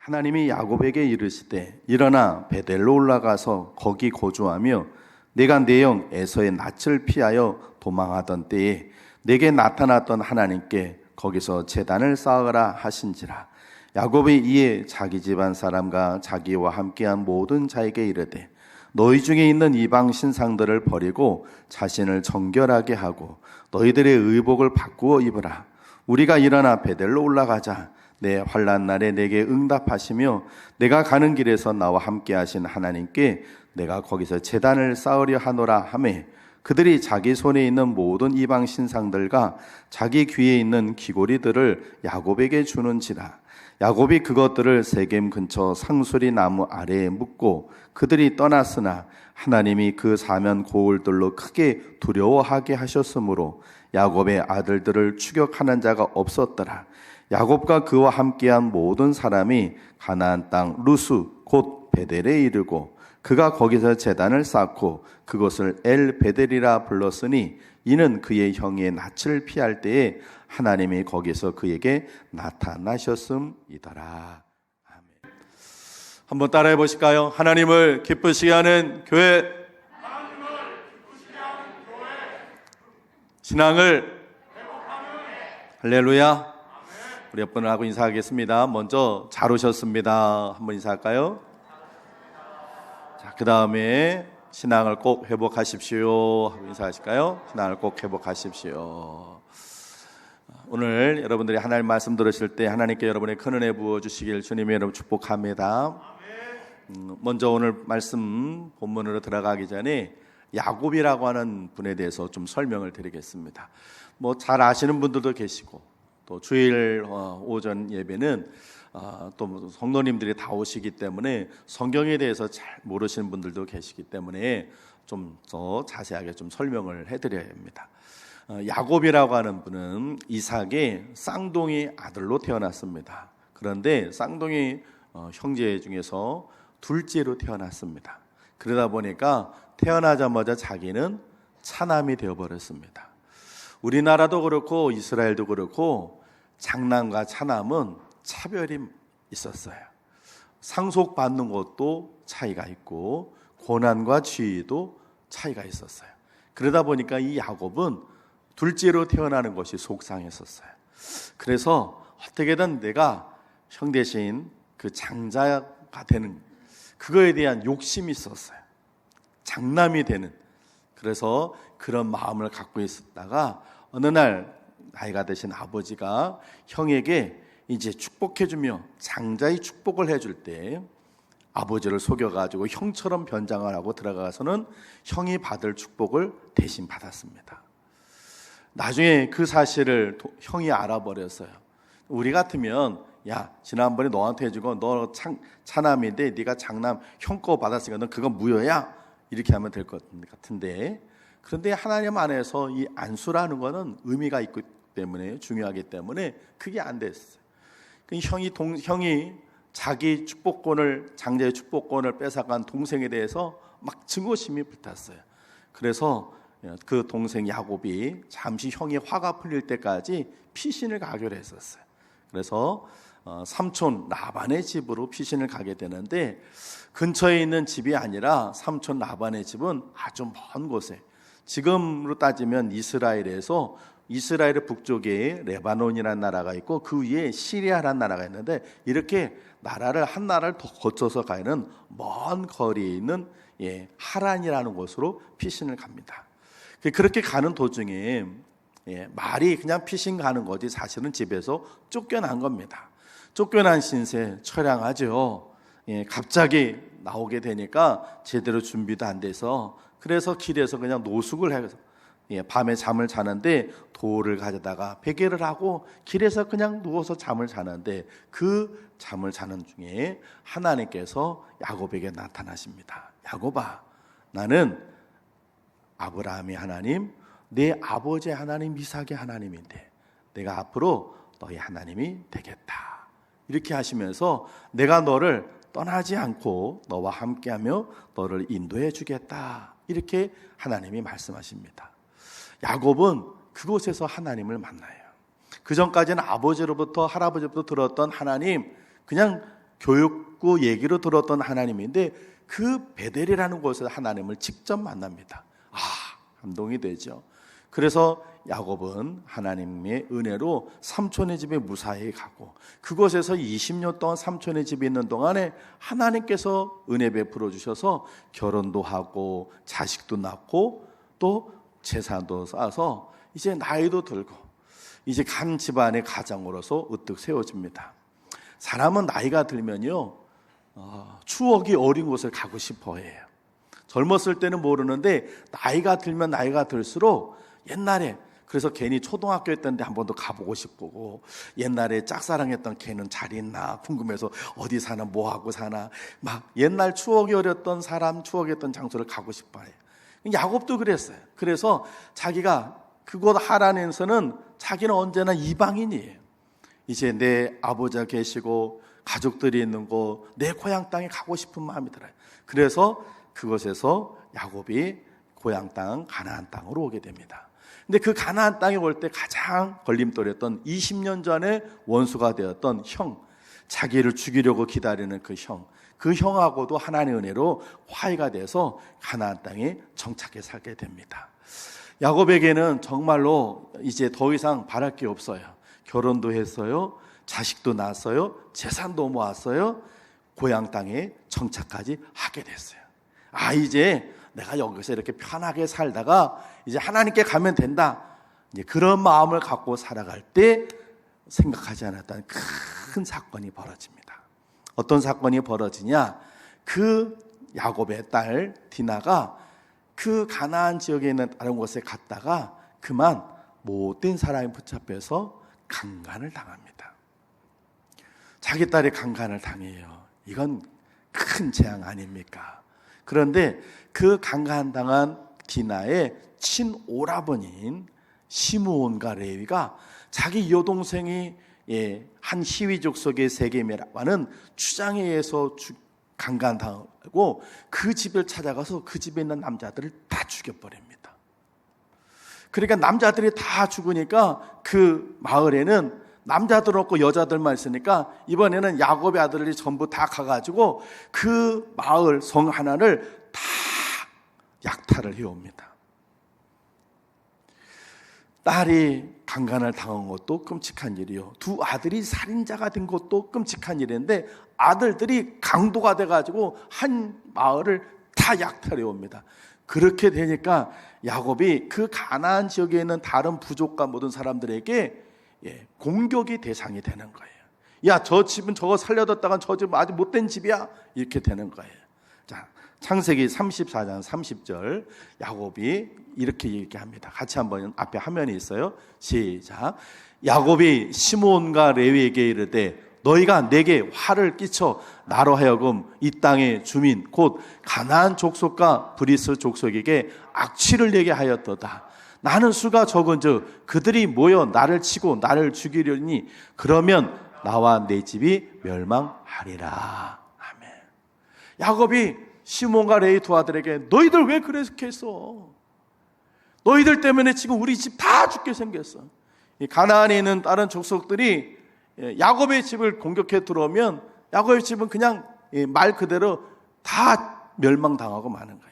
하나님이 야곱에게 이르시되 일어나 베델로 올라가서 거기 거주하며 내가 내 형 에서의 낯을 피하여 도망하던 때에 내게 나타났던 하나님께 거기서 제단을 쌓으라 하신지라. 야곱이 이에 자기 집안 사람과 자기와 함께한 모든 자에게 이르되 너희 중에 있는 이방 신상들을 버리고 자신을 정결하게 하고 너희들의 의복을 바꾸어 입으라. 우리가 일어나 베델로 올라가자. 내 환난 날에 내게 응답하시며 내가 가는 길에서 나와 함께 하신 하나님께 내가 거기서 제단을 쌓으려 하노라 하매 그들이 자기 손에 있는 모든 이방 신상들과 자기 귀에 있는 귀고리들을 야곱에게 주는지라. 야곱이 그것들을 세겜 근처 상수리 나무 아래에 묻고 그들이 떠났으나 하나님이 그 사면 고울들로 크게 두려워하게 하셨으므로 야곱의 아들들을 추격하는 자가 없었더라. 야곱과 그와 함께한 모든 사람이 가나안 땅 루스 곧 베델에 이르고 그가 거기서 제단을 쌓고 그것을 엘 베델이라 불렀으니 이는 그의 형의 낯을 피할 때에 하나님이 거기서 그에게 나타나셨음이더라. 아멘. 한번 따라해 보실까요? 하나님을 기쁘시게 하는 교회, 신앙을 할렐루야. 우리 옆분을 하고 인사하겠습니다. 먼저 잘 오셨습니다. 한번 인사할까요? 자, 그 다음에 신앙을 꼭 회복하십시오 하고 인사하실까요? 신앙을 꼭 회복하십시오. 오늘 여러분들이 하나님 말씀 들으실 때 하나님께 여러분의 큰 은혜 부어주시길 주님의 이름으로 축복합니다. 먼저 오늘 말씀 본문으로 들어가기 전에 야곱이라고 하는 분에 대해서 좀 설명을 드리겠습니다. 뭐 잘 아시는 분들도 계시고 또 주일 오전 예배는 또 성도님들이 다 오시기 때문에 성경에 대해서 잘 모르시는 분들도 계시기 때문에 좀 더 자세하게 좀 설명을 해드려야 합니다. 야곱이라고 하는 분은 이삭의 쌍둥이 아들로 태어났습니다. 그런데 쌍둥이 형제 중에서 둘째로 태어났습니다. 그러다 보니까 태어나자마자 자기는 차남이 되어버렸습니다. 우리나라도 그렇고 이스라엘도 그렇고 장남과 차남은 차별이 있었어요. 상속받는 것도 차이가 있고 고난과 지위도 차이가 있었어요. 그러다 보니까 이 야곱은 둘째로 태어나는 것이 속상했었어요. 그래서 어떻게든 내가 형 대신 그 장자가 되는 그거에 대한 욕심이 있었어요. 장남이 되는. 그래서 그런 마음을 갖고 있었다가 어느 날 나이가 드신 아버지가 형에게 이제 축복해주며 장자의 축복을 해줄 때 아버지를 속여가지고 형처럼 변장을 하고 들어가서는 형이 받을 축복을 대신 받았습니다. 나중에 그 사실을 형이 알아버렸어요. 우리 같으면 야 지난번에 너한테 해주고 너 차남인데 네가 장남 형 거 받았으니까 너 그건 무효야 이렇게 하면 될 것 같은데 그런데 하나님 안에서 이 안수라는 거는 의미가 있기 때문에 중요하기 때문에 그게 안 됐어요. 형이 자기 축복권을 장자의 축복권을 뺏어간 동생에 대해서 막 증오심이 불탔어요. 그래서 그 동생 야곱이 잠시 형이 화가 풀릴 때까지 피신을 가기로 했었어요. 그래서 삼촌 라반의 집으로 피신을 가게 되는데 근처에 있는 집이 아니라 삼촌 라반의 집은 아주 먼 곳에 지금으로 따지면 이스라엘에서 이스라엘의 북쪽에 레바논이라는 나라가 있고 그 위에 시리아라는 나라가 있는데 이렇게 한 나라를 더 거쳐서 가는 먼 거리에 있는 하란이라는 곳으로 피신을 갑니다. 그렇게 가는 도중에 말이 그냥 피신 가는 거지 사실은 집에서 쫓겨난 겁니다. 쫓겨난 신세 처량하죠. 갑자기 나오게 되니까 제대로 준비도 안 돼서 그래서 길에서 그냥 노숙을 해서 밤에 잠을 자는데 돌을 가져다가 베개를 하고 길에서 그냥 누워서 잠을 자는데 그 잠을 자는 중에 하나님께서 야곱에게 나타나십니다. 야곱아, 나는 아브라함의 하나님, 내 아버지의 하나님 이삭의 하나님인데 내가 앞으로 너희 하나님이 되겠다. 이렇게 하시면서 내가 너를 떠나지 않고 너와 함께하며 너를 인도해 주겠다. 이렇게 하나님이 말씀하십니다. 야곱은 그곳에서 하나님을 만나요. 그 전까지는 아버지로부터 할아버지로부터 들었던 하나님, 그냥 교육구 얘기로 들었던 하나님인데 그 베델이라는 곳에서 하나님을 직접 만납니다. 감동이 되죠. 그래서 야곱은 하나님의 은혜로 삼촌의 집에 무사히 가고 그곳에서 20년 동안 삼촌의 집에 있는 동안에 하나님께서 은혜 베풀어 주셔서 결혼도 하고 자식도 낳고 또 재산도 쌓아서 이제 나이도 들고 이제 간 집안의 가장으로서 으뜩 세워집니다. 사람은 나이가 들면요 추억이 어린 곳을 가고 싶어 해요. 젊었을 때는 모르는데 나이가 들면 나이가 들수록 옛날에 그래서 괜히 초등학교 있던데 한 번 더 가보고 싶고 옛날에 짝사랑했던 걔는 잘 있나 궁금해서 어디 사나 뭐하고 사나 막 옛날 추억이 어렸던 사람 추억했던 장소를 가고 싶어 해요. 야곱도 그랬어요. 그래서 자기가 그곳 하란에서는 자기는 언제나 이방인이에요. 이제 내 아버지가 계시고 가족들이 있는 곳 내 고향 땅에 가고 싶은 마음이 들어요. 그래서 그곳에서 야곱이 고향 땅 가나안 땅으로 오게 됩니다. 근데 그 가나안 땅에 올 때 가장 걸림돌이었던 20년 전에 원수가 되었던 형, 자기를 죽이려고 기다리는 그 형하고도 하나님의 은혜로 화해가 돼서 가나안 땅에 정착해 살게 됩니다. 야곱에게는 정말로 이제 더 이상 바랄 게 없어요. 결혼도 했어요. 자식도 낳았어요. 재산도 모았어요. 고향 땅에 정착까지 하게 됐어요. 이제 내가 여기서 이렇게 편하게 살다가 이제 하나님께 가면 된다. 이제 그런 마음을 갖고 살아갈 때 생각하지 않았던 큰 사건이 벌어집니다. 어떤 사건이 벌어지냐? 그 야곱의 딸 디나가 그 가나안 지역에 있는 다른 곳에 갔다가 그만 못된 사람이 붙잡혀서 강간을 당합니다. 자기 딸이 강간을 당해요. 이건 큰 재앙 아닙니까? 그런데 그 강간당한 디나의 친오라버니인 시므온과 레위가 자기 여동생이 한 히위족 속의 세겜이라고 하는 추장에 의해서 강간당하고 그 집을 찾아가서 그 집에 있는 남자들을 다 죽여버립니다. 그러니까 남자들이 다 죽으니까 그 마을에는 남자들 없고 여자들만 있으니까 이번에는 야곱의 아들들이 전부 다 가가지고 그 마을 성 하나를 다 약탈을 해옵니다. 딸이 강간을 당한 것도 끔찍한 일이요. 두 아들이 살인자가 된 것도 끔찍한 일인데 아들들이 강도가 돼가지고 한 마을을 다 약탈해 옵니다. 그렇게 되니까 야곱이 그 가나안 지역에 있는 다른 부족과 모든 사람들에게 공격의 대상이 되는 거예요. 야, 저 집은 저거 살려뒀다간 저 집은 아주 못된 집이야. 이렇게 되는 거예요. 자, 창세기 34장 30절 야곱이 이렇게 얘기합니다. 같이 한번 앞에 화면이 있어요. 시작. 야곱이 시므온과 레위에게 이르되 너희가 내게 화를 끼쳐 나로 하여금 이 땅의 주민 곧 가나안 족속과 브리스 족속에게 악취를 내게 하였도다. 나는 수가 적은즉 그들이 모여 나를 치고 나를 죽이려니 그러면 나와 내 집이 멸망하리라. 아멘. 야곱이 시몬과 레위 두 아들에게 너희들 왜 그렇게 했어? 너희들 때문에 지금 우리 집 다 죽게 생겼어. 이 가나안에 있는 다른 족속들이 야곱의 집을 공격해 들어오면 야곱의 집은 그냥 말 그대로 다 멸망당하고 마는 거예요.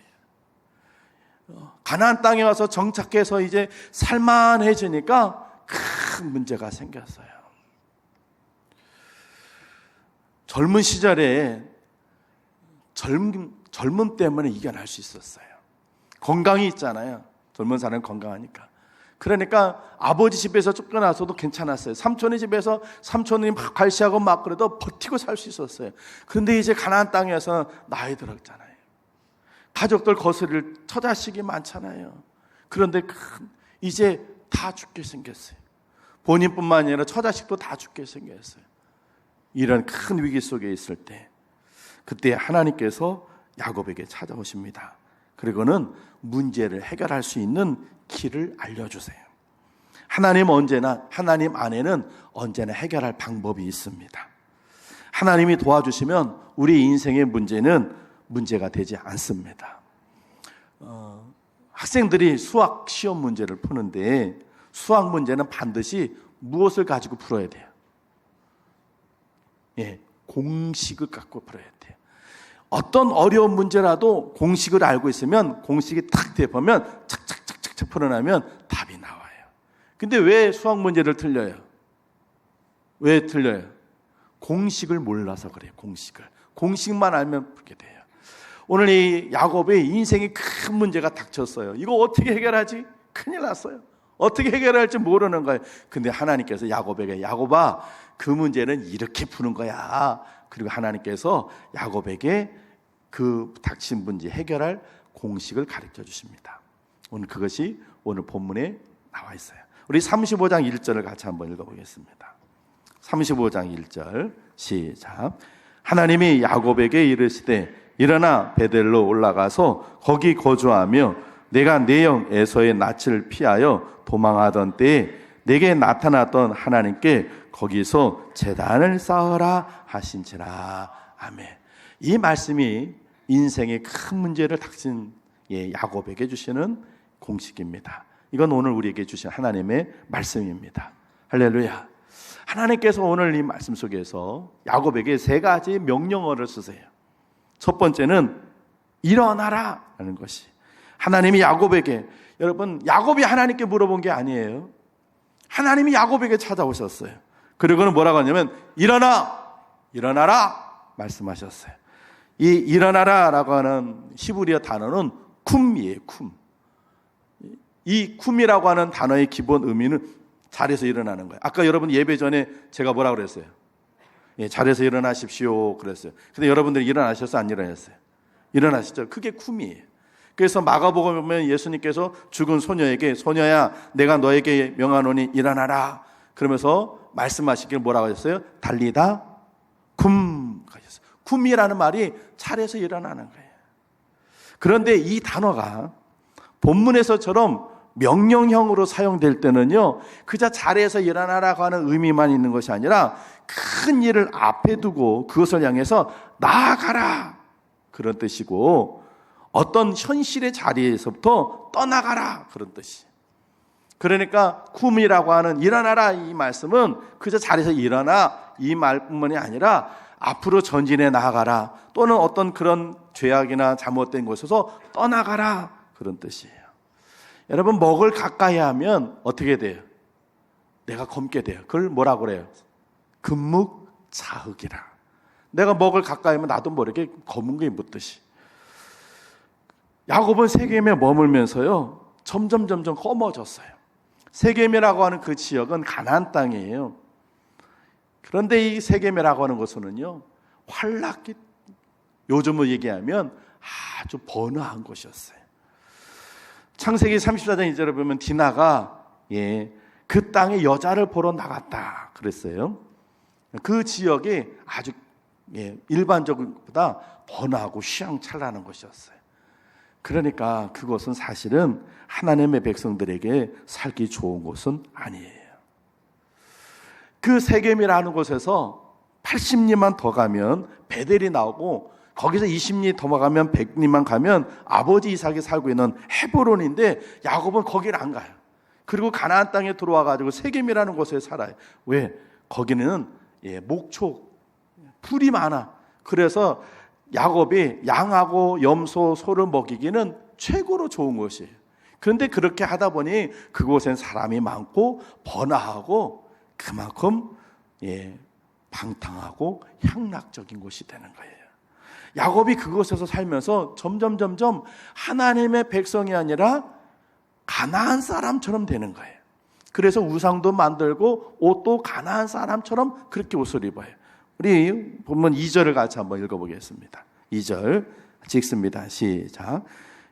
가나안 땅에 와서 정착해서 이제 살만해지니까 큰 문제가 생겼어요. 젊은 시절에 젊음 때문에 이겨낼 수 있었어요. 건강이 있잖아요. 젊은 사람은 건강하니까. 그러니까 아버지 집에서 쫓겨나서도 괜찮았어요. 삼촌의 집에서 삼촌이 막 갈시하고 막 그래도 버티고 살 수 있었어요. 그런데 이제 가나안 땅에서 나이 들었잖아요. 가족들 거스릴 처자식이 많잖아요. 그런데 이제 다 죽게 생겼어요. 본인뿐만 아니라 처자식도 다 죽게 생겼어요. 이런 큰 위기 속에 있을 때 그때 하나님께서 야곱에게 찾아오십니다. 그리고는 문제를 해결할 수 있는 길을 알려주세요. 하나님 안에는 언제나 해결할 방법이 있습니다. 하나님이 도와주시면 우리 인생의 문제는 문제가 되지 않습니다. 학생들이 수학 시험 문제를 푸는데 수학 문제는 반드시 무엇을 가지고 풀어야 돼요? 공식을 갖고 풀어야 돼요. 어떤 어려운 문제라도 공식을 알고 있으면 공식이 탁 대보면 착착착착 풀어나면 답이 나와요. 근데 왜 수학 문제를 틀려요? 왜 틀려요? 공식을 몰라서 그래요. 공식만 알면 풀게 돼요. 오늘 이 야곱의 인생에 큰 문제가 닥쳤어요. 이거 어떻게 해결하지? 큰일 났어요. 어떻게 해결할지 모르는 거예요. 근데 하나님께서 야곱에게, 야곱아, 그 문제는 이렇게 푸는 거야. 그리고 하나님께서 야곱에게 그 닥친 문제 해결할 공식을 가르쳐 주십니다. 오늘 그것이 오늘 본문에 나와 있어요. 우리 35장 1절을 같이 한번 읽어보겠습니다. 35장 1절 시작. 하나님이 야곱에게 이르시되 일어나 베델로 올라가서 거기 거주하며 내가 내 영 에서의 낯을 피하여 도망하던 때에 내게 나타났던 하나님께 거기서 제단을 쌓으라 하신지라. 아멘. 이 말씀이 인생의 큰 문제를 닥친 야곱에게 주시는 공식입니다. 이건 오늘 우리에게 주신 하나님의 말씀입니다. 할렐루야. 하나님께서 오늘 이 말씀 속에서 야곱에게 세 가지 명령어를 쓰세요. 첫 번째는 일어나라 라는 것이, 하나님이 야곱에게, 여러분 야곱이 하나님께 물어본 게 아니에요. 하나님이 야곱에게 찾아오셨어요. 그리고는 뭐라고 하냐면 일어나라 말씀하셨어요. 이 일어나라라고 하는 히브리어 단어는 쿰이에요. 쿰. 이 쿰이라고 하는 단어의 기본 의미는 자리에서 일어나는 거예요. 아까 여러분 예배 전에 제가 뭐라고 그랬어요? 자리에서 일어나십시오 그랬어요. 근데 여러분들이 일어나셨어요? 안 일어나셨어요? 일어나시죠? 그게 쿰이에요. 그래서 마가복음에 보면 예수님께서 죽은 소녀에게, 소녀야 내가 너에게 명하노니 일어나라 그러면서 말씀하시길 뭐라고 하셨어요? 달리다 쿰 하셨어요. 쿰이라는 말이 차례에서 일어나는 거예요. 그런데 이 단어가 본문에서처럼 명령형으로 사용될 때는요, 그저 자리에서 일어나라고 하는 의미만 있는 것이 아니라 큰 일을 앞에 두고 그것을 향해서 나아가라 그런 뜻이고, 어떤 현실의 자리에서부터 떠나가라 그런 뜻이. 그러니까 쿰이라고 하는 일어나라 이 말씀은 그저 자리에서 일어나 이 말뿐만이 아니라 앞으로 전진해 나아가라, 또는 어떤 그런 죄악이나 잘못된 곳에서 떠나가라 그런 뜻이에요. 여러분, 먹을 가까이 하면 어떻게 돼요? 내가 검게 돼요. 그걸 뭐라고 그래요? 금묵자흑이라. 내가 먹을 가까이 하면 나도 모르게 검은 게 묻듯이. 야곱은 세겜에 머물면서요, 점점 검어졌어요. 세겜이라고 하는 그 지역은 가나안 땅이에요. 그런데 이 세겜이라고 하는 곳은요, 활락이, 요즘으로 얘기하면 아주 번화한 곳이었어요. 창세기 34장 2절에 보면 디나가 그 땅에 여자를 보러 나갔다 그랬어요. 그 지역이 아주 일반적보다 번화하고 휘황찬란한 곳이었어요. 그러니까 그곳은 사실은 하나님의 백성들에게 살기 좋은 곳은 아니에요. 그 세겜이라는 곳에서 80리만 더 가면 베델이 나오고, 거기서 20리 더 가면 100리만 가면 아버지 이삭이 살고 있는 헤브론인데 야곱은 거기를 안 가요. 그리고 가나안 땅에 들어와 가지고 세겜이라는 곳에 살아요. 왜? 거기는 목초, 풀이 많아. 그래서 야곱이 양하고 염소, 소를 먹이기는 최고로 좋은 곳이에요. 그런데 그렇게 하다 보니 그곳엔 사람이 많고 번화하고 그만큼 방탕하고 향락적인 곳이 되는 거예요. 야곱이 그곳에서 살면서 점점 하나님의 백성이 아니라 가나안 사람처럼 되는 거예요. 그래서 우상도 만들고 옷도 가나안 사람처럼 그렇게 옷을 입어요. 우리 본문 2절을 같이 한번 읽어보겠습니다. 2절 읽습니다. 시작.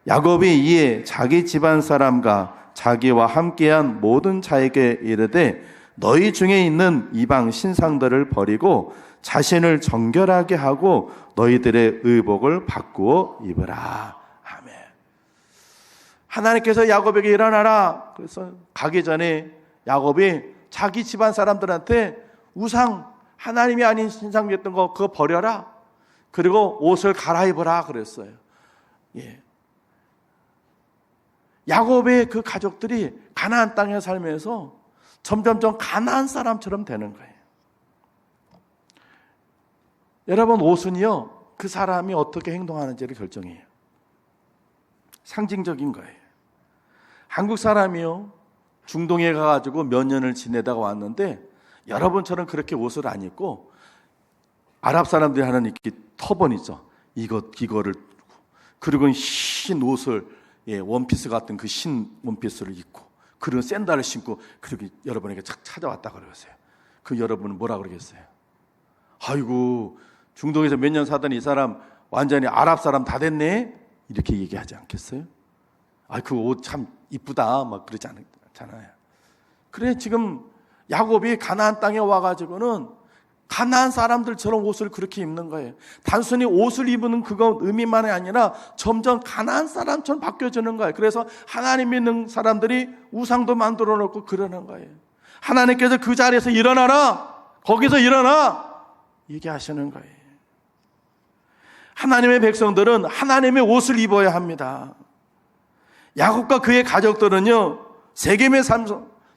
야곱이 이에 자기 집안 사람과 자기와 함께한 모든 자에게 이르되 너희 중에 있는 이방 신상들을 버리고 자신을 정결하게 하고 너희들의 의복을 바꾸어 입으라. 아멘. 하나님께서 야곱에게 일어나라. 그래서 가기 전에 야곱이 자기 집안 사람들한테 우상, 하나님이 아닌 신상이었던 거 그거 버려라. 그리고 옷을 갈아입으라 그랬어요. 야곱의 그 가족들이 가나안 땅에 살면서 점점 가나안 사람처럼 되는 거예요. 여러분, 옷은요, 그 사람이 어떻게 행동하는지를 결정해요. 상징적인 거예요. 한국 사람이요, 중동에 가가지고 몇 년을 지내다가 왔는데 여러분처럼 그렇게 옷을 안 입고 아랍 사람들이 하는 이렇게 터번 있죠. 이거를, 그리고 흰 옷을, 원피스 같은 그 흰 원피스를 입고, 그리고 샌들을 신고, 그리고 여러분에게 착 찾아왔다 그러세요. 그 여러분은 뭐라 그러겠어요? 아이고, 중동에서 몇 년 살던 이 사람 완전히 아랍 사람 다 됐네? 이렇게 얘기하지 않겠어요? 그 옷 참 이쁘다, 막 그러지 않잖아요. 그래, 지금 야곱이 가나안 땅에 와가지고는 가나안 사람들처럼 옷을 그렇게 입는 거예요. 단순히 옷을 입는 그거 의미만이 아니라 점점 가나안 사람처럼 바뀌어지는 거예요. 그래서 하나님 믿는 사람들이 우상도 만들어 놓고 그러는 거예요. 하나님께서 그 자리에서 일어나라, 거기서 일어나, 얘기하시는 거예요. 하나님의 백성들은 하나님의 옷을 입어야 합니다. 야곱과 그의 가족들은요, 세겜의 삶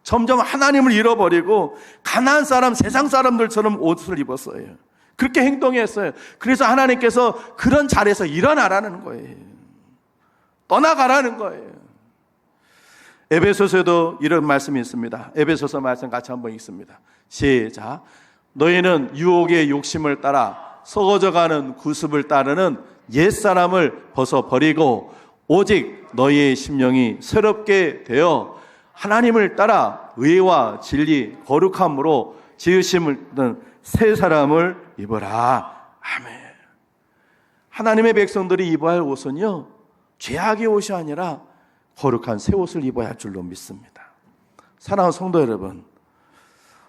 점점 하나님을 잃어버리고 가나안 사람, 세상 사람들처럼 옷을 입었어요. 그렇게 행동했어요. 그래서 하나님께서 그런 자리에서 일어나라는 거예요. 떠나가라는 거예요. 에베소서에도 이런 말씀이 있습니다. 에베소서 말씀 같이 한번 읽습니다. 시작. 너희는 유혹의 욕심을 따라 썩어져가는 구습을 따르는 옛사람을 벗어버리고 오직 너희의 심령이 새롭게 되어 하나님을 따라 의와 진리, 거룩함으로 지으심을 새 사람을 입어라. 아멘. 하나님의 백성들이 입어야 할 옷은요, 죄악의 옷이 아니라 거룩한 새 옷을 입어야 할 줄로 믿습니다. 사랑하는 성도 여러분,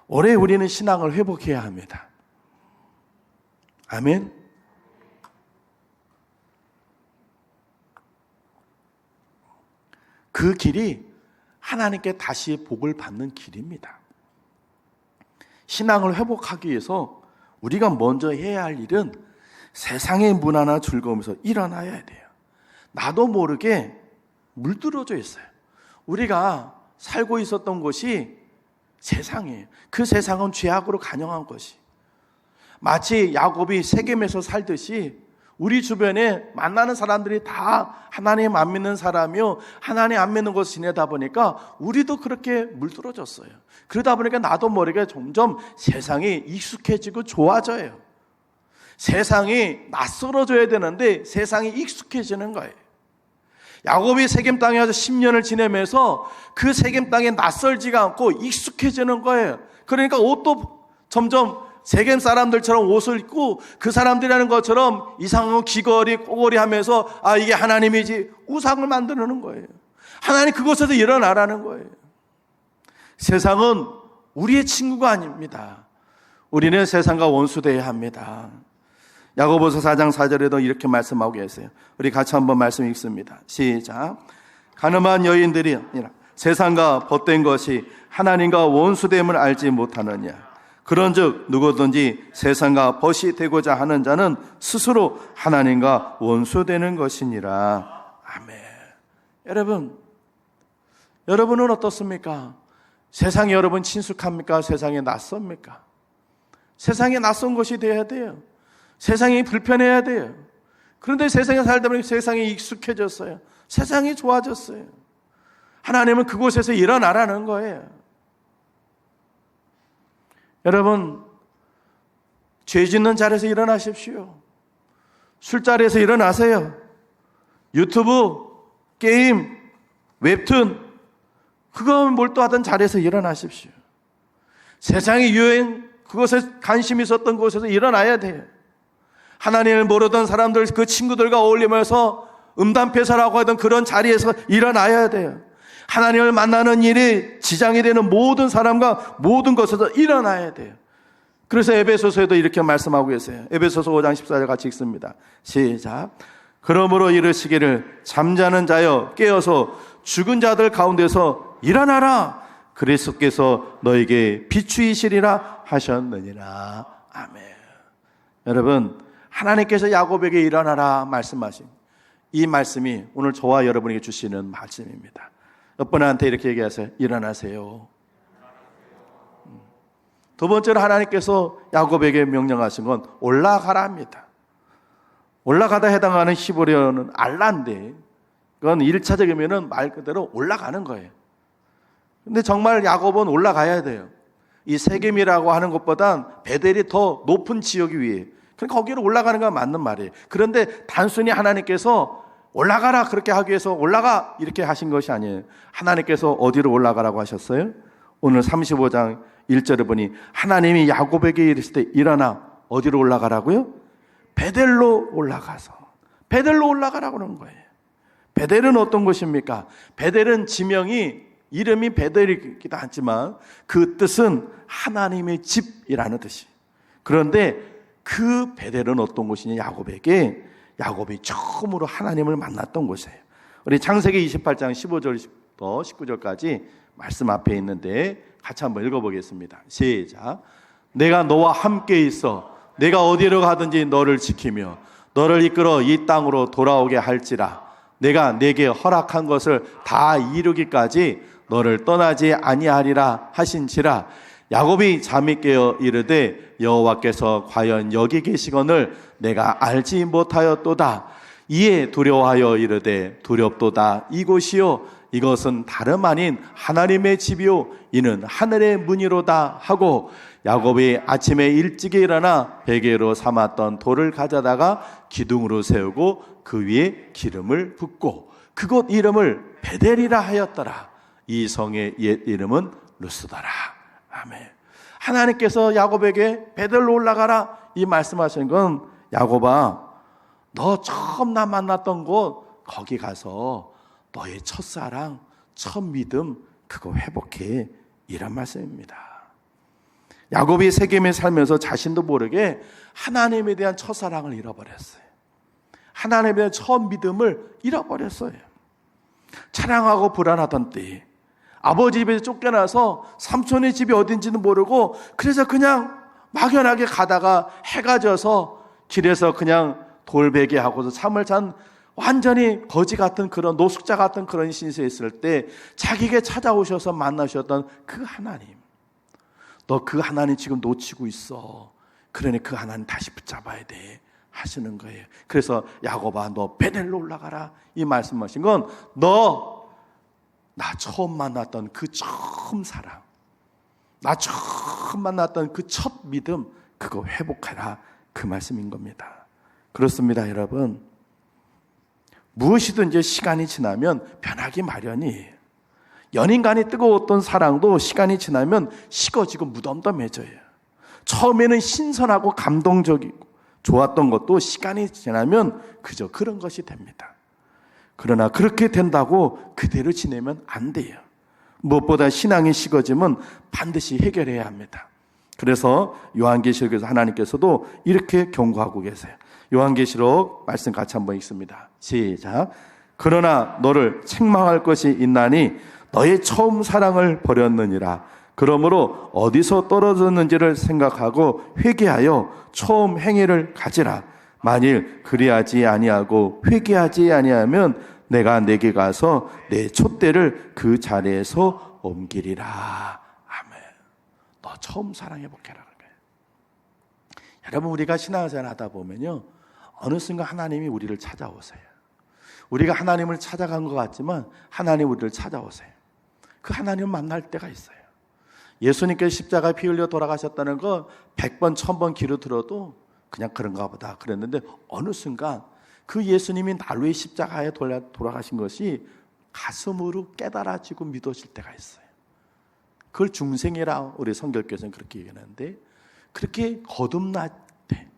올해 우리는 신앙을 회복해야 합니다. 아멘. 그 길이 하나님께 다시 복을 받는 길입니다. 신앙을 회복하기 위해서 우리가 먼저 해야 할 일은 세상의 문화나 즐거움에서 일어나야 돼요. 나도 모르게 물들어져 있어요. 우리가 살고 있었던 곳이 세상이에요. 그 세상은 죄악으로 간영한 것이. 마치 야곱이 세겜에서 살듯이 우리 주변에 만나는 사람들이 다 하나님 안 믿는 사람이요, 하나님 안 믿는 곳을 지내다 보니까 우리도 그렇게 물들어졌어요. 그러다 보니까 나도 모르게 점점 세상이 익숙해지고 좋아져요. 세상이 낯설어져야 되는데 세상이 익숙해지는 거예요. 야곱이 세겜 땅에 와서 10년을 지내면서 그 세겜 땅에 낯설지가 않고 익숙해지는 거예요. 그러니까 옷도 점점 세겜 사람들처럼 옷을 입고 그 사람들이 하는 것처럼 이상한 귀걸이, 꼬걸이 하면서 이게 하나님이지, 우상을 만드는 거예요. 하나님 그곳에서 일어나라는 거예요. 세상은 우리의 친구가 아닙니다. 우리는 세상과 원수되어야 합니다. 야고보서 4장 4절에도 이렇게 말씀하고 계세요. 우리 같이 한번 말씀 읽습니다. 시작. 가늠한 여인들이 아니라 세상과 벗된 것이 하나님과 원수됨을 알지 못하느냐. 그런즉 누구든지 세상과 벗이 되고자 하는 자는 스스로 하나님과 원수되는 것이니라. 아멘. 여러분은 어떻습니까? 세상에 여러분 친숙합니까? 세상에 낯섭니까? 세상에 낯선 것이 돼야 돼요. 세상이 불편해야 돼요. 그런데 세상에 살다 보니 세상이 익숙해졌어요. 세상이 좋아졌어요. 하나님은 그곳에서 일어나라는 거예요. 여러분, 죄 짓는 자리에서 일어나십시오. 술자리에서 일어나세요. 유튜브, 게임, 웹툰, 그거 몰두하던 자리에서 일어나십시오. 세상의 유행, 그것에 관심이 있었던 곳에서 일어나야 돼요. 하나님을 모르던 사람들, 그 친구들과 어울리면서 음담패설하고 하던 그런 자리에서 일어나야 돼요. 하나님을 만나는 일이 지장이 되는 모든 사람과 모든 것에서 일어나야 돼요. 그래서 에베소서에도 이렇게 말씀하고 계세요. 에베소서 5장 14절 같이 읽습니다. 시작. 그러므로 이르시기를 잠자는 자여 깨어서 죽은 자들 가운데서 일어나라. 그리스도께서 너에게 비추이시리라 하셨느니라. 아멘. 여러분, 하나님께서 야곱에게 일어나라 말씀하신 이 말씀이 오늘 저와 여러분에게 주시는 말씀입니다. 옆분한테 이렇게 얘기하세요. 일어나세요. 두 번째로 하나님께서 야곱에게 명령하신 건 올라가라 합니다. 올라가다 해당하는 히브리어는 알라인데 그건 1차적이면 말 그대로 올라가는 거예요. 근데 정말 야곱은 올라가야 돼요. 이 세겜이라고 하는 것보단 베델이 더 높은 지역이 위에. 그러니까 거기로 올라가는 건 맞는 말이에요. 그런데 단순히 하나님께서 올라가라 그렇게 하기 위해서 올라가 이렇게 하신 것이 아니에요. 하나님께서 어디로 올라가라고 하셨어요? 오늘 35장 1절에 보니 하나님이 야곱에게 이르실 때 일어나 어디로 올라가라고요? 베델로 올라가서 베델로 올라가라고 그러는 거예요. 베델은 어떤 곳입니까? 베델은 지명이 이름이 베델이기도 하지만 그 뜻은 하나님의 집이라는 뜻이. 그런데 그 베델은 어떤 곳이냐? 야곱이 처음으로 하나님을 만났던 곳이에요. 우리 창세기 28장 15절부터 19절까지 말씀 앞에 있는데 같이 한번 읽어보겠습니다. 시작. 내가 너와 함께 있어 내가 어디로 가든지 너를 지키며 너를 이끌어 이 땅으로 돌아오게 할지라. 내가 내게 허락한 것을 다 이루기까지 너를 떠나지 아니하리라 하신지라. 야곱이 잠이 깨어 이르되 여호와께서 과연 여기 계시거늘 내가 알지 못하였도다. 이에 두려워하여 이르되 두렵도다. 이곳이요 이것은 다름 아닌 하나님의 집이요 이는 하늘의 문이로다 하고 야곱이 아침에 일찍이 일어나 베개로 삼았던 돌을 가져다가 기둥으로 세우고 그 위에 기름을 붓고 그곳 이름을 베델이라 하였더라. 이 성의 옛 이름은 루스더라. 아멘. 하나님께서 야곱에게 베델로 올라가라 이 말씀하시는 건 야곱아 너 처음 나 만났던 곳 거기 가서 너의 첫사랑 첫 믿음 그거 회복해 이런 말씀입니다. 야곱이 세겜에 살면서 자신도 모르게 하나님에 대한 첫사랑을 잃어버렸어요. 하나님에 대한 첫 믿음을 잃어버렸어요. 차량하고 불안하던 때에 아버지 집에서 쫓겨나서 삼촌의 집이 어딘지는 모르고 그래서 그냥 막연하게 가다가 해가 져서 길에서 그냥 돌베개하고서 잠을 잔 완전히 거지 같은 그런 노숙자 같은 그런 신세에 있을 때 자기에게 찾아오셔서 만나셨던 그 하나님, 너 그 하나님 지금 놓치고 있어. 그러니 그 하나님 다시 붙잡아야 돼 하시는 거예요. 그래서 야곱아 너 베델로 올라가라 이 말씀하신 건 너 나 처음 만났던 그 처음 사랑, 나 처음 만났던 그 첫 믿음 그거 회복하라 그 말씀인 겁니다. 그렇습니다 여러분. 무엇이든지 시간이 지나면 변하기 마련이에요. 연인 간이 뜨거웠던 사랑도 시간이 지나면 식어지고 무덤덤해져요. 처음에는 신선하고 감동적이고 좋았던 것도 시간이 지나면 그저 그런 것이 됩니다. 그러나 그렇게 된다고 그대로 지내면 안 돼요. 무엇보다 신앙이 식어지면 반드시 해결해야 합니다. 그래서 요한계시록에서 하나님께서도 이렇게 경고하고 계세요. 요한계시록 말씀 같이 한번 읽습니다. 시작. 그러나 너를 책망할 것이 있나니 너의 처음 사랑을 버렸느니라. 그러므로 어디서 떨어졌는지를 생각하고 회개하여 처음 행위를 가지라. 만일 그리하지 아니하고 회개하지 아니하면 내가 내게 가서 내 촛대를 그 자리에서 옮기리라. 아멘. 너 처음 사랑해볼게라. 여러분 우리가 신앙생활 하다 보면요 어느 순간 하나님이 우리를 찾아오세요. 우리가 하나님을 찾아간 것 같지만 하나님 우리를 찾아오세요. 그 하나님을 만날 때가 있어요. 예수님께서 십자가에 피 흘려 돌아가셨다는 거 100번 1000번 귀로 들어도 그냥 그런가 보다 그랬는데 어느 순간 그 예수님이 나로 의 십자가에 돌아가신 것이 가슴으로 깨달아지고 믿어질 때가 있어요. 그걸 중생이라 우리 성결교에서는 그렇게 얘기하는데 그렇게 거듭날 때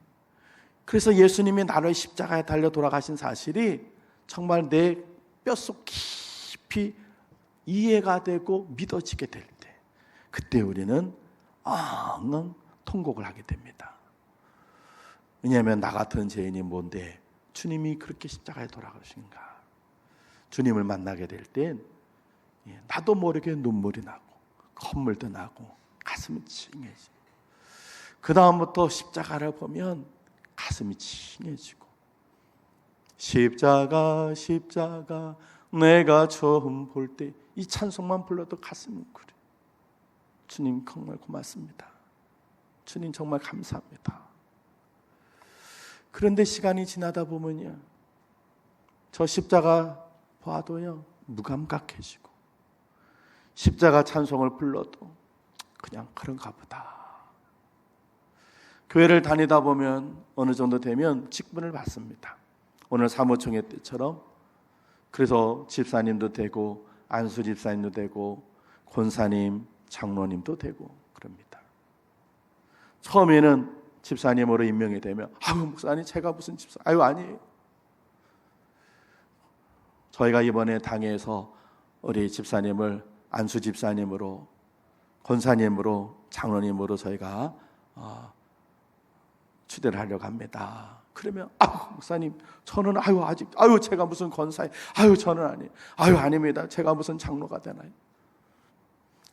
그래서 예수님이 나로 십자가에 달려 돌아가신 사실이 정말 내 뼛속 깊이 이해가 되고 믿어지게 될 때 그때 우리는 엉엉 통곡을 하게 됩니다. 왜냐하면 나 같은 죄인이 뭔데 주님이 그렇게 십자가에 돌아가신가. 주님을 만나게 될 땐 나도 모르게 눈물이 나고 콧물도 나고 가슴이 찡해지고 그 다음부터 십자가를 보면 가슴이 찡해지고 십자가 십자가 내가 처음 볼 때 이 찬송만 불러도 가슴이 웅크려. 주님 정말 고맙습니다. 주님 정말 감사합니다. 그런데 시간이 지나다 보면요, 저 십자가 봐도요 무감각해지고, 십자가 찬송을 불러도 그냥 그런가 보다. 교회를 다니다 보면 어느 정도 되면 직분을 받습니다. 오늘 사무총회 때처럼. 그래서 집사님도 되고 안수 집사님도 되고 권사님, 장로님도 되고 그럽니다. 처음에는 집사님으로 임명이 되면 아유 목사님 제가 무슨 집사, 아유 아니에요. 저희가 이번에 당회에서 우리 집사님을 안수 집사님으로, 권사님으로, 장로님으로 저희가 추대를 하려고 합니다. 그러면 아유 목사님 저는 아유 아직 아유 제가 무슨 권사예요, 아유 저는 아니에요, 아유 아닙니다, 제가 무슨 장로가 되나요?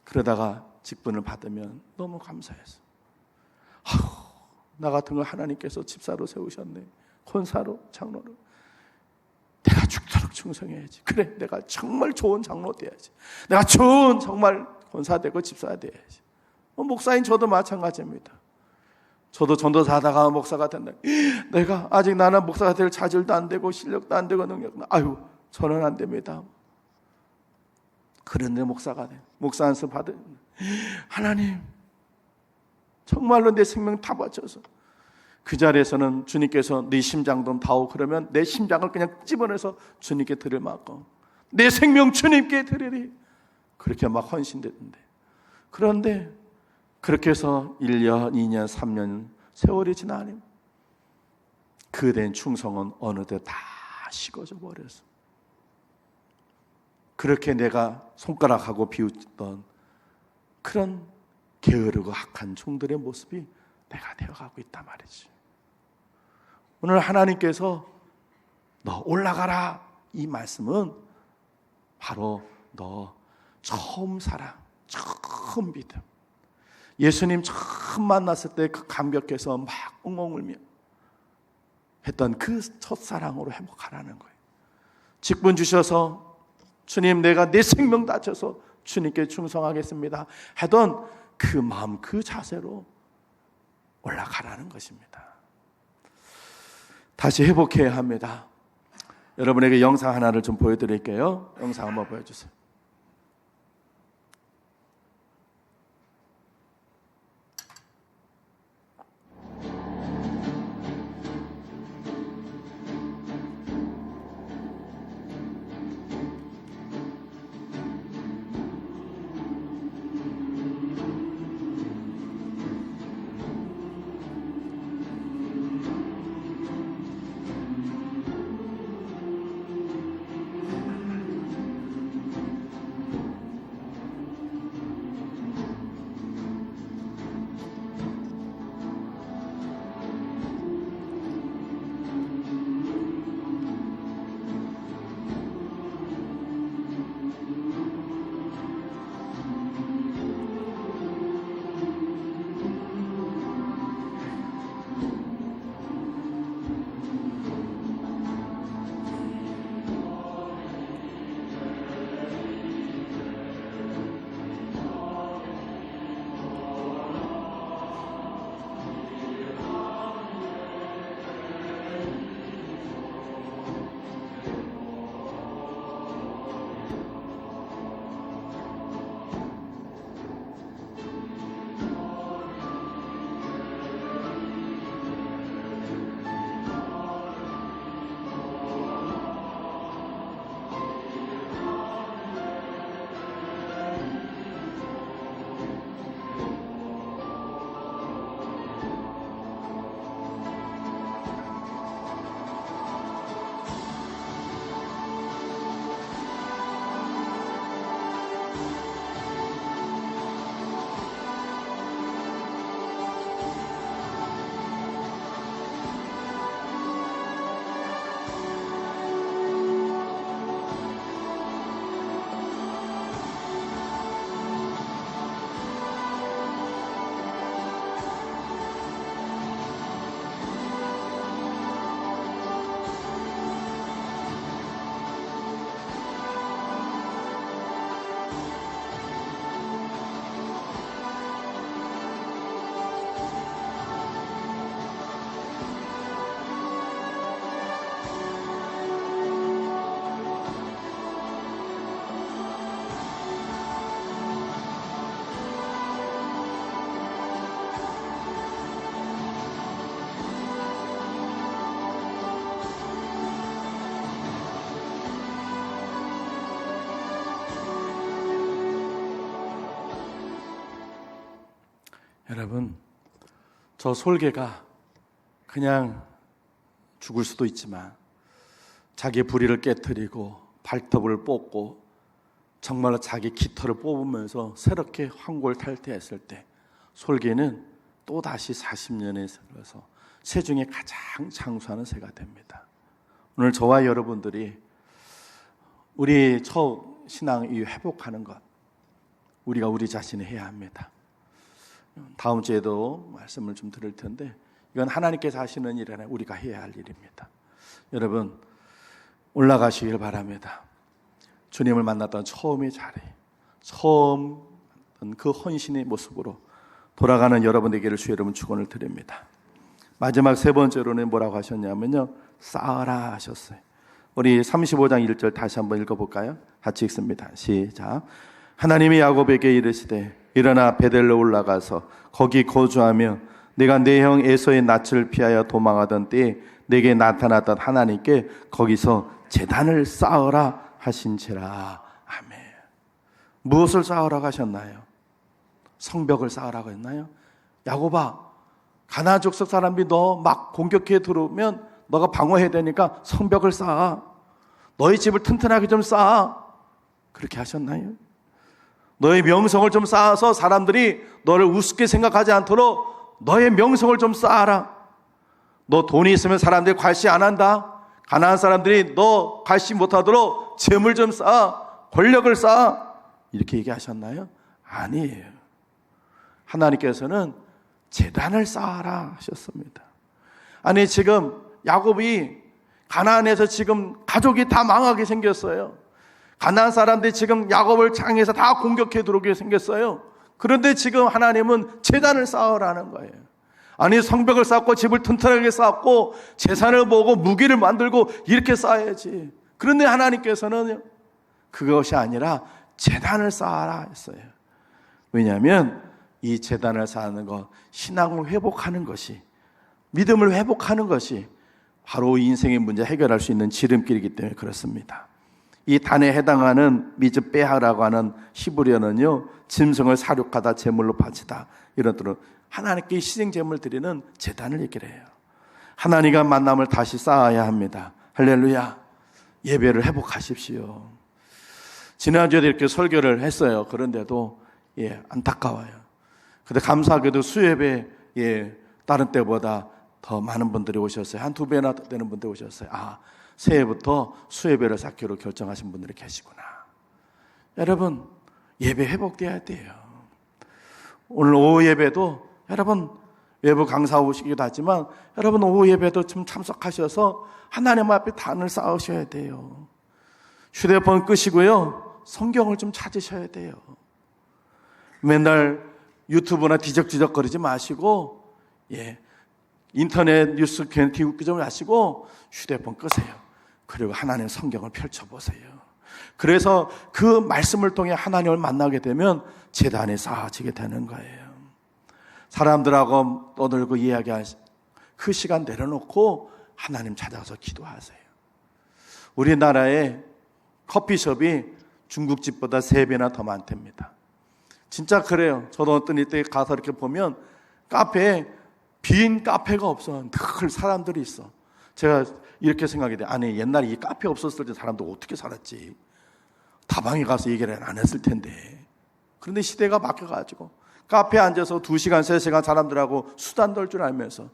그러다가 직분을 받으면 너무 감사해서 아유 나 같은 걸 하나님께서 집사로 세우셨네, 권사로, 장로로. 내가 죽도록 충성해야지. 그래 내가 정말 좋은 장로 돼야지, 내가 좋은 정말 권사 되고 집사 돼야지. 목사인 저도 마찬가지입니다. 저도 전도사 하다가 목사가 된다. 내가 아직 나는 목사가 될 자질도 안 되고 실력도 안 되고 능력도, 아유 저는 안 됩니다. 그런데 목사가 돼, 목사 안수 받은 하나님 정말로 내 생명 다 바쳐서. 그 자리에서는 주님께서 네 심장도 다오 그러면 내 심장을 그냥 집어내서 주님께 드릴 만큼 내 생명 주님께 드리리, 그렇게 막 헌신됐는데, 그런데 그렇게 해서 1년, 2년, 3년 세월이 지나니 그된 충성은 어느덧 다 식어져 버려서, 그렇게 내가 손가락하고 비웃던 그런 게으르고 악한 종들의 모습이 내가 되어가고 있단 말이지. 오늘 하나님께서 너 올라가라 이 말씀은 바로 너 처음 사랑, 처음 믿음, 예수님 처음 만났을 때 그 감격해서 막 엉엉 울며 했던 그 첫사랑으로 회복하라는 거예요. 직분 주셔서 주님 내가 내 생명 다쳐서 주님께 충성하겠습니다 하던 그 마음, 그 자세로 올라가라는 것입니다. 다시 회복해야 합니다. 여러분에게 영상 하나를 좀 보여드릴게요. 영상 한번 보여주세요. 여러분, 저 솔개가 그냥 죽을 수도 있지만 자기의 부리를 깨뜨리고 발톱을 뽑고 정말로 자기 깃털을 뽑으면서 새롭게 황골 탈퇴했을 때 솔개는 또다시 40년에 살아서 새 중에 가장 장수하는 새가 됩니다. 오늘 저와 여러분들이 우리 신앙 회복하는 것, 우리가 우리 자신이 해야 합니다. 다음 주에도 말씀을 좀 드릴 텐데 이건 하나님께서 하시는 일 아니라 우리가 해야 할 일입니다. 여러분, 올라가시길 바랍니다. 주님을 만났던 처음의 자리, 처음 그 헌신의 모습으로 돌아가는 여러분에게를 주의 이름 축원을 드립니다. 마지막 세 번째로는 뭐라고 하셨냐면요, 쌓아라 하셨어요. 우리 35장 1절 다시 한번 읽어볼까요? 같이 읽습니다. 시작. 하나님이 야곱에게 이르시되 일어나 베델로 올라가서 거기 거주하며 내가 내 형 에서의 낯을 피하여 도망하던 때에 내게 나타났던 하나님께 거기서 제단을 쌓으라 하신지라. 아멘. 무엇을 쌓으라고 하셨나요? 성벽을 쌓으라고 했나요? 야곱아, 가나안 족속 사람들이 너 막 공격해 들어오면 너가 방어해야 되니까 성벽을 쌓아. 너희 집을 튼튼하게 좀 쌓아. 그렇게 하셨나요? 너의 명성을 좀 쌓아서 사람들이 너를 우습게 생각하지 않도록 너의 명성을 좀 쌓아라. 너 돈이 있으면 사람들이 괄시 안 한다. 가난한 사람들이 너 괄시 못하도록 재물 좀 쌓아. 권력을 쌓아. 이렇게 얘기하셨나요? 아니에요. 하나님께서는 제단을 쌓아라 하셨습니다. 아니, 지금 야곱이 가나안에서 지금 가족이 다 망하게 생겼어요. 가나안 사람들이 지금 야곱을 향해서 다 공격해 들어오게 생겼어요. 그런데 지금 하나님은 제단을 쌓으라는 거예요. 아니, 성벽을 쌓고 집을 튼튼하게 쌓고 재산을 모으고 무기를 만들고 이렇게 쌓아야지. 그런데 하나님께서는 그것이 아니라 제단을 쌓아라 했어요. 왜냐하면 이 제단을 쌓는 것, 신앙을 회복하는 것이, 믿음을 회복하는 것이 바로 인생의 문제 해결할 수 있는 지름길이기 때문에 그렇습니다. 이 단에 해당하는 미즈베하라고 하는 히브리어는요, 짐승을 사륙하다 제물로 바치다, 이런 뜻으로 하나님께 희생 제물 드리는 제단을 얘기를 해요. 하나님과 만남을 다시 쌓아야 합니다. 할렐루야. 예배를 회복하십시오. 지난주에도 이렇게 설교를 했어요. 그런데도 안타까워요. 근데 감사하게도 수예배 다른 때보다 더 많은 분들이 오셨어요. 한 2배나 되는 분들이 오셨어요. 새해부터 수예배를 쌓기로 결정하신 분들이 계시구나. 여러분, 예배 회복돼야 돼요. 오늘 오후 예배도 여러분 외부 강사 오시기도 하지만 여러분 오후 예배도 좀 참석하셔서 하나님 앞에 단을 쌓으셔야 돼요. 휴대폰 끄시고요, 성경을 좀 찾으셔야 돼요. 맨날 유튜브나 뒤적뒤적거리지 마시고 인터넷 뉴스 괜히 뒤집지 마시고 휴대폰 끄세요. 그리고 하나님의 성경을 펼쳐보세요. 그래서 그 말씀을 통해 하나님을 만나게 되면 제단이 쌓아지게 되는 거예요. 사람들하고 떠들고 이야기하시 그 시간 내려놓고 하나님 찾아서 기도하세요. 우리나라에 커피숍이 중국집보다 3배나 더 많답니다. 진짜 그래요. 저도 어떤 이때 가서 이렇게 보면 카페에 빈 카페가 없어. 늘 사람들이 있어. 제가 이렇게 생각이 돼요. 아니, 옛날에 이 카페 없었을 때 사람들 어떻게 살았지? 다방에 가서 얘기를 안 했을 텐데. 그런데 시대가 바뀌어가지고 카페에 앉아서 2시간, 3시간 사람들하고 수다 떨 줄 알면서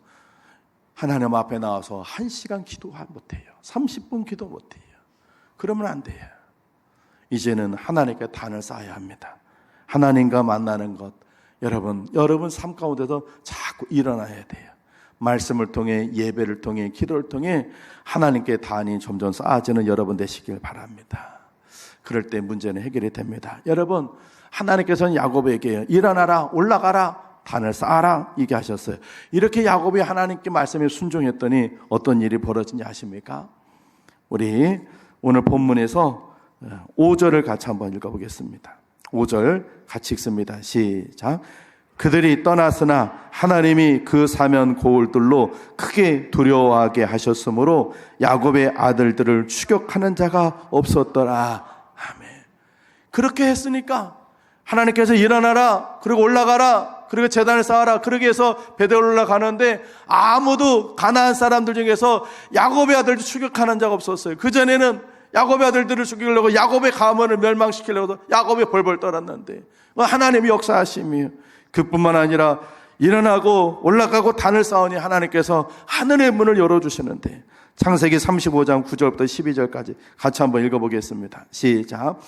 하나님 앞에 나와서 1시간 기도 못해요. 30분 기도 못해요. 그러면 안 돼요. 이제는 하나님께 단을 쌓아야 합니다. 하나님과 만나는 것, 여러분 삶 가운데서 자꾸 일어나야 돼요. 말씀을 통해, 예배를 통해, 기도를 통해 하나님께 단이 점점 쌓아지는 여러분 되시길 바랍니다. 그럴 때 문제는 해결이 됩니다. 여러분, 하나님께서는 야곱에게 일어나라, 올라가라, 단을 쌓아라 얘기하셨어요. 이렇게 야곱이 하나님께 말씀에 순종했더니 어떤 일이 벌어진지 아십니까? 우리 오늘 본문에서 5절을 같이 한번 읽어보겠습니다. 5절 같이 읽습니다. 시작. 그들이 떠났으나 하나님이 그 사면 고울들로 크게 두려워하게 하셨으므로 야곱의 아들들을 추격하는 자가 없었더라. 아멘. 그렇게 했으니까 하나님께서 일어나라, 그리고 올라가라, 그리고 제단을 쌓아라. 그러기 위해서 베델 올라가는데 아무도 가나안 사람들 중에서 야곱의 아들들 추격하는 자가 없었어요. 그전에는 야곱의 아들들을 죽이려고 야곱의 가문을 멸망시키려고 야곱이 벌벌 떨었는데 하나님의 역사하심이에요. 그뿐만 아니라 일어나고 올라가고 단을 쌓으니 하나님께서 하늘의 문을 열어주시는데 창세기 35장 9절부터 12절까지 같이 한번 읽어보겠습니다. 시작.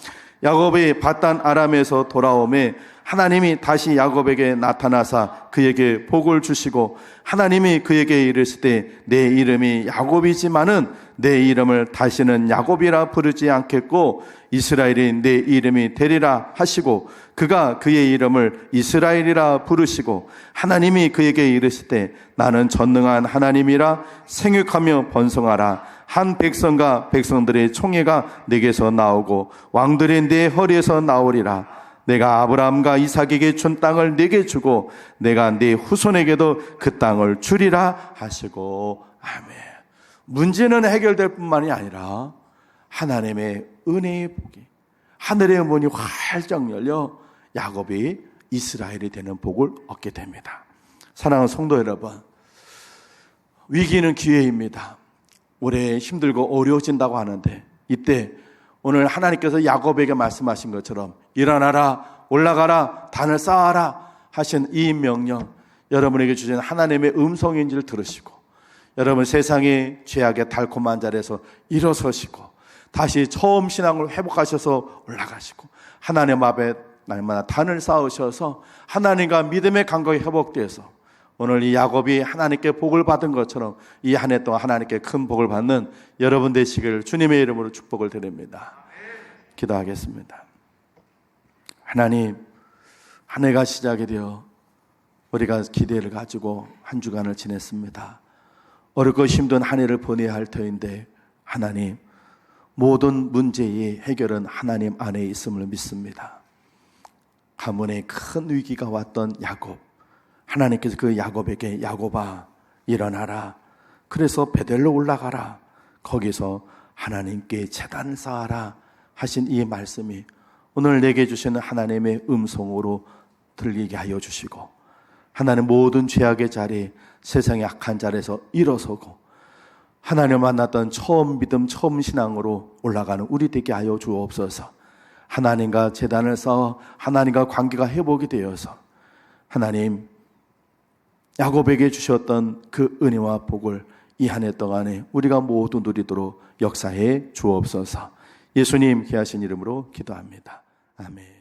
야곱이 밧단 아람에서 돌아오매 하나님이 다시 야곱에게 나타나사 그에게 복을 주시고 하나님이 그에게 이르시되 내 이름이 야곱이지만은 내 이름을 다시는 야곱이라 부르지 않겠고 이스라엘이 내 이름이 되리라 하시고 그가 그의 이름을 이스라엘이라 부르시고 하나님이 그에게 이르시되 나는 전능한 하나님이라 생육하며 번성하라. 한 백성과 백성들의 총회가 내게서 나오고 왕들이 내 허리에서 나오리라. 내가 아브라함과 이삭에게 준 땅을 내게 주고 내가 네 후손에게도 그 땅을 주리라 하시고 아멘. 문제는 해결될 뿐만이 아니라 하나님의 은혜의 복이 하늘의 문이 활짝 열려 야곱이 이스라엘이 되는 복을 얻게 됩니다. 사랑하는 성도 여러분, 위기는 기회입니다. 올해 힘들고 어려워진다고 하는데 이때 오늘 하나님께서 야곱에게 말씀하신 것처럼 일어나라, 올라가라, 단을 쌓아라 하신 이 명령, 여러분에게 주신 하나님의 음성인지를 들으시고 여러분 세상의 죄악의 달콤한 자리에서 일어서시고 다시 처음 신앙을 회복하셔서 올라가시고 하나님 앞에 날마다 단을 쌓으셔서 하나님과 믿음의 감각이 회복되어서 오늘 이 야곱이 하나님께 복을 받은 것처럼 이 한 해 동안 하나님께 큰 복을 받는 여러분 되시기를 주님의 이름으로 축복을 드립니다. 기도하겠습니다. 하나님, 한 해가 시작이 되어 우리가 기대를 가지고 한 주간을 지냈습니다. 어렵고 힘든 한 해를 보내야 할 터인데 하나님, 모든 문제의 해결은 하나님 안에 있음을 믿습니다. 가문에 큰 위기가 왔던 야곱, 하나님께서 그 야곱에게 야곱아 일어나라, 그래서 베델로 올라가라, 거기서 하나님께 제단을 쌓아라 하신 이 말씀이 오늘 내게 주시는 하나님의 음성으로 들리게 하여 주시고 하나님 모든 죄악의 자리, 세상의 악한 자리에서 일어서고 하나님을 만났던 처음 믿음, 처음 신앙으로 올라가는 우리 되게 하여 주옵소서. 하나님과 제단을 쌓아 하나님과 관계가 회복이 되어서 하나님 야곱에게 주셨던 그 은혜와 복을 이 한 해 동안에 우리가 모두 누리도록 역사해 주옵소서. 예수님 귀하신 이름으로 기도합니다. 아멘.